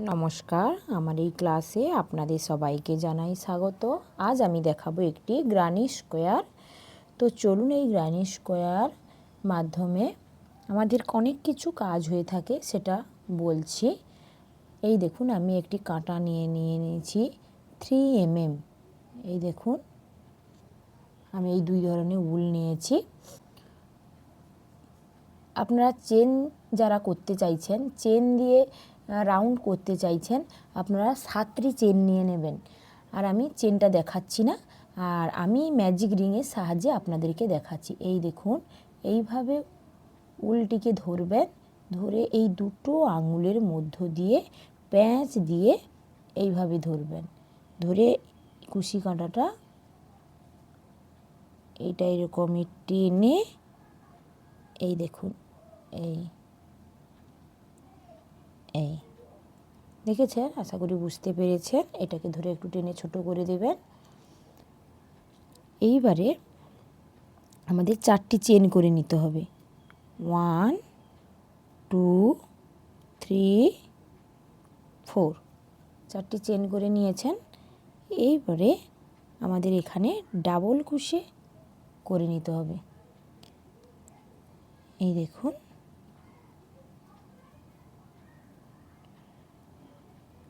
নমস্কার, আমার এই ক্লাসে আপনাদের সবাইকে জানাই স্বাগত। আজ আমি দেখাবো একটি গ্রানি স্কোয়ার। তো চলুন এই গ্রানি স্কোয়ার মাধ্যমে আমাদের অনেক কিছু কাজ হয়ে থাকে সেটা বলছি। এই দেখুন, আমি একটি কাঁটা নিয়েছি 3 mm। এই দেখুন, আমি এই দুই ধরনের উল নিয়েছি। আপনারা চেন যারা করতে চাইছেন, চেন দিয়ে রাউন্ড করতে চাইছেন, আপনারা 7টি চেন নিয়ে নেবেন। আর আমি চেনটা দেখাচ্ছি না, আর আমি ম্যাজিক রিংয়ের সাহায্যে আপনাদেরকে দেখাচ্ছি। এই দেখুন, এইভাবে উলটিকে ধরবেন, ধরে এই দুটো আঙুলের মধ্য দিয়ে প্যাঁচ দিয়ে এইভাবে ধরবেন, ধরে কুশি কাঁটাটা এইটা এরকমই টেনে, এই দেখুন, এই এই দেখেছেন, আশা করি বুঝতে পেরেছেন। এটাকে ধরে একটু টেনে ছোট করে দেবেন। এইবারে আমাদের 4টি চেন করে নিতে হবে। 1 2 3 4, 4টি চেন করে নিয়েছেন। এইবারে আমাদের এখানে ডাবল কুশি করে নিতে হবে। এই দেখুন,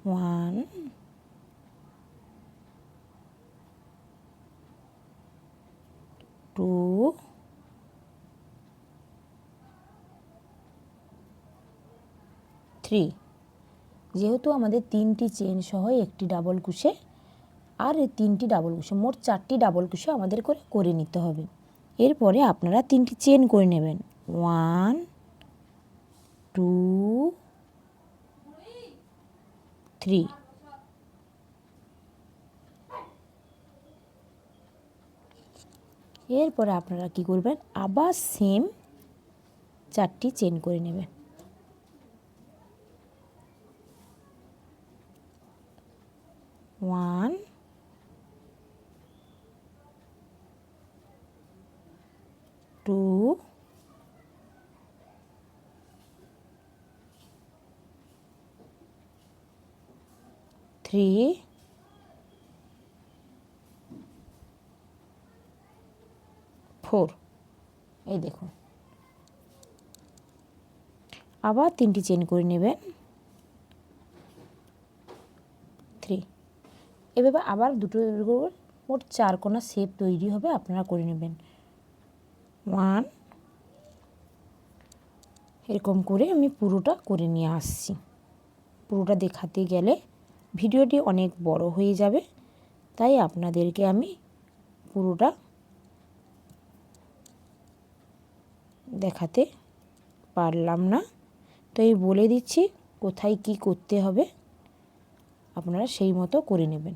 1 2 3। যেহেতু আমাদের 3টি চেন সহ একটি ডাবল কুশি আর এই 3টি ডাবল কুশি, মোট 4টি ডাবল কুশি আমাদের করে নিতে হবে। এরপরে আপনারা 3টি চেন করে নেবেন। 1 2 3। এরপরে আপনারা কি করবেন, আবার সেম 4টি চেন করে নেবেন। 1 2 3 4। এই দেখুন, আবার 3টি চেন করে নেবেন। 3। এভাবে আবার দুটো মোট 4 কোণা শেপ তৈরি হবে, আপনারা করে নেবেন। 1 এরকম করে আমি পুরোটা করে নিয়ে আসছি। পুরোটা দেখাতে গেলে ভিডিওটি অনেক বড় হয়ে যাবে, তাই আপনাদেরকে আমি পুরোটা দেখাতে পারলাম না। তো এই বলে দিচ্ছি কোথায় কি করতে হবে, আপনারা সেই মতো করে নেবেন।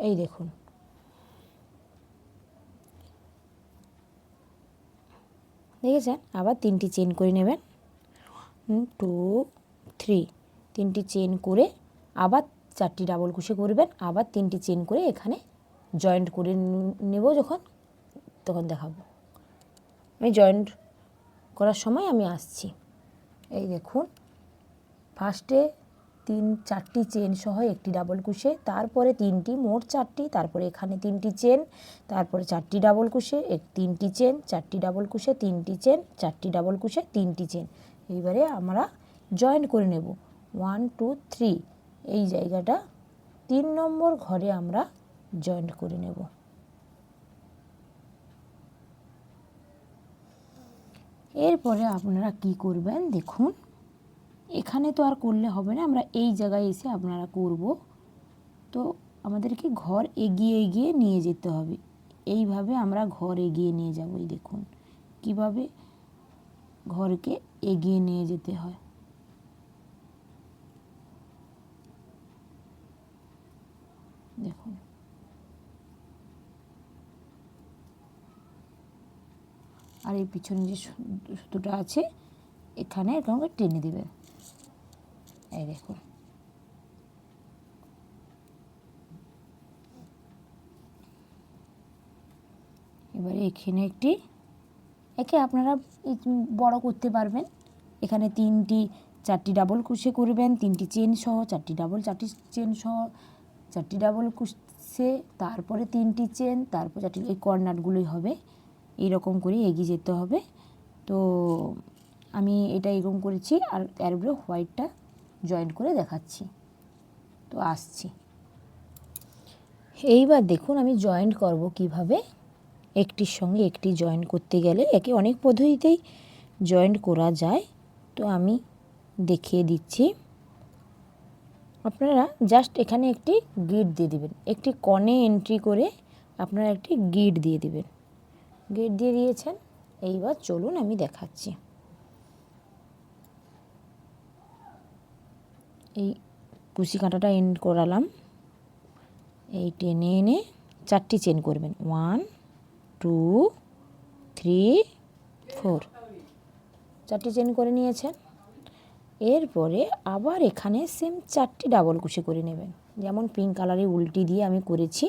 এই দেখুন, দেখেছেন, আবার 3টি চেন করে নেবেন। 2 3, 3টি চেন করে আবার 4টি ডাবল কুশি করবেন, আবার 3টি চেন করে এখানে জয়েন্ট করে নেব। তখন দেখাবো, আমি জয়েন্ট করার সময় আমি আসছি। এই দেখুন, ফার্স্টে 4টি চেন সহ একটি ডাবল কুশি, তারপরে 3টি, মোট 4টি, তারপরে এখানে 3টি চেন, তারপরে 4টি ডাবল কুশি, 3টি চেন, 4টি ডাবল কুশি, 3টি চেন, 4টি ডাবল কুশি, 3টি চেন। এইবারে আমরা জয়েন্ট করে নেব 1 2 3। এই জায়গাটা 3 নম্বর ঘরে আমরা জয়েন্ট করে নেব। এরপরে আপনারা কি করবেন, দেখুন, এখানে তো আর করলে হবে না, আমরা এই জায়গায় এসে আপনারা করব। তো আমাদেরকে ঘর এগিয়ে এগিয়ে নিয়ে যেতে হবে। এইভাবে আমরা ঘর এগিয়ে নিয়ে যাব। এই দেখুন কিভাবে ঘরকে এগিয়ে নিয়ে যেতে হয়। দেখুন, আর এই পিছনে যে সুতোটা আছে এখানে এরকম টেনে দেবে। এই দেখুন, এবারে এখানে একে আপনারা বড় করতে পারবেন। এখানে 4টি ডাবল ক্রোশে করবেন, 3টি চেন সহ, 4টি চেন সহ, 4টি ডাবল ক্রোশে, তারপরে 3টি চেন, তারপর 4টি, এই কর্নারগুলোই হবে। এইরকম করে এগিয়ে যেতে হবে। তো আমি এটা এরকম করেছি, আর এর উপরে হোয়াইটটা জয়েন্ট করে দেখাচ্ছি। তো আসছি, এইবার দেখুন আমি জয়েন্ট করব কিভাবে। একটির সঙ্গে একটি জয়েন্ট করতে গেলে একে অনেক পদ্ধতিতেই জয়েন্ট করা যায়, তো আমি দেখিয়ে দিচ্ছি। আপনারা জাস্ট এখানে একটি গিট দিয়ে দিবেন, একটি কর্নে এন্ট্রি করে আপনারা একটি গিট দিয়ে দিবেন। গিট দিয়ে দিয়েছেন, এইবার চলুন আমি দেখাচ্ছি। এই কুশি কাঁটাটা এন্ড করালাম, এই টেনে এনে 4টি চেন করবেন, 1 2 3 4, 4টি চেন করে নিয়েছেন। এরপরে আবার এখানে সেম 4টি ডাবল ক্রোশে করে নেবেন, যেমন পিঙ্ক কালারে উল্টি দিয়ে আমি করেছি,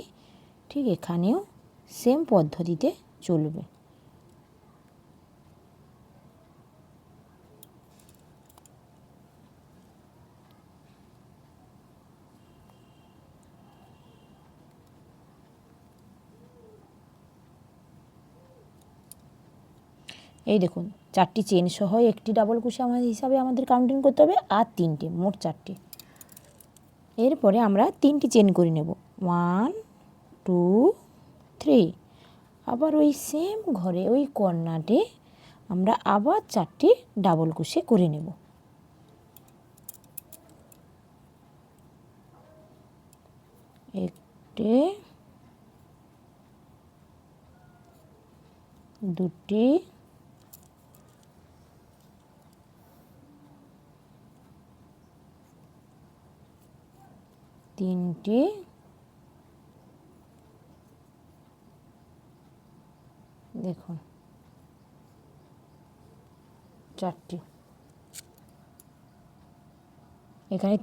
ঠিক এখানেও সেম পদ্ধতিতে চলবে। এই দেখুন 4টি চেন সহ একটি ডাবল ক্রোশে আমাদের কাউন্টিং করতে হবে, আর 3টে, মোট 4টে। এরপরে আমরা 3টি চেন করে নেব, 1 2 3। আবার ওই সেম ঘরে ওই কর্নারে আমরা আবার 4টি ডাবল ক্রোশে করে নেব। একটি, দুটি, তিনটি, দেখুন 4টি। এখানে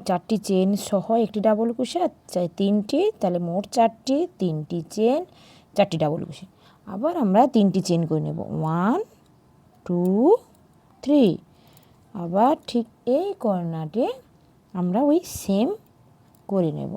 4টি চেন সহ একটি ডাবল ক্রোশে, আর 3টি, তাহলে মোট 4টি, 3টি চেন, 4টি ডাবল ক্রোশে। আবার আমরা 3টি চেন করে নেব, 1 2 3। আবার ঠিক এই কর্নারে আমরা ওই সেম করে নেব।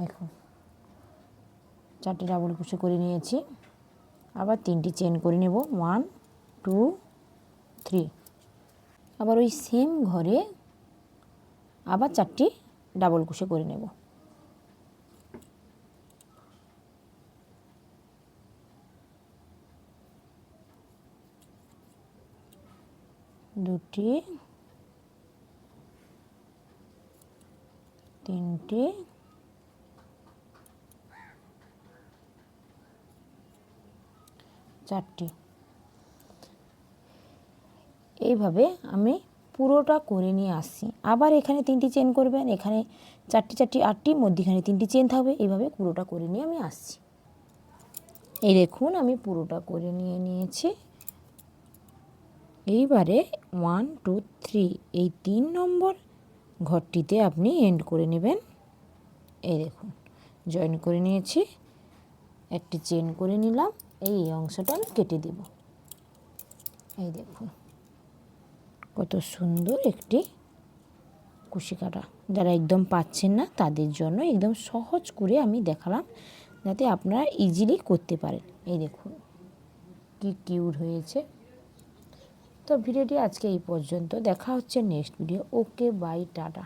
দেখুন 4টি ডাবল ক্রোশে করে নিয়েছি, আবার 3টি চেন করে নেব, 1 2 3। আবার ওই সেম ঘরে আবার 4টি ডাবল ক্রোশে করে নেব। দুটি, তিনটি, চারটি। এইভাবে আমি পুরোটা করে নিয়ে আসছি। আবার এখানে 3টি চেন করবেন, এখানে 4টি 4টি 8টি, মধ্যখানে 3টি চেন থাকবে। এইভাবে পুরোটা করে নিয়ে আমি আসছি। এই দেখুন আমি পুরোটা করে নিয়েছি। এইবারে 1 2 3, এই 3 নম্বর ঘরটিতে আপনি এন্ড করে নেবেন। এই দেখুন জয়েন করে নিয়েছি, একটি চেন করে নিলাম, এই অংশটা আমি কেটে দেব। এই দেখুন কত সুন্দর একটি কুশি কাটা। যারা একদম পাচ্ছেন না তাদের জন্য একদম সহজ করে আমি দেখালাম, যাতে আপনারা ইজিলি করতে পারেন। এই দেখুন কি কিউট হয়েছে। তো ভিডিওটি আজকে এই পর্যন্ত, দেখা হচ্ছে next video. Okay bye, tata.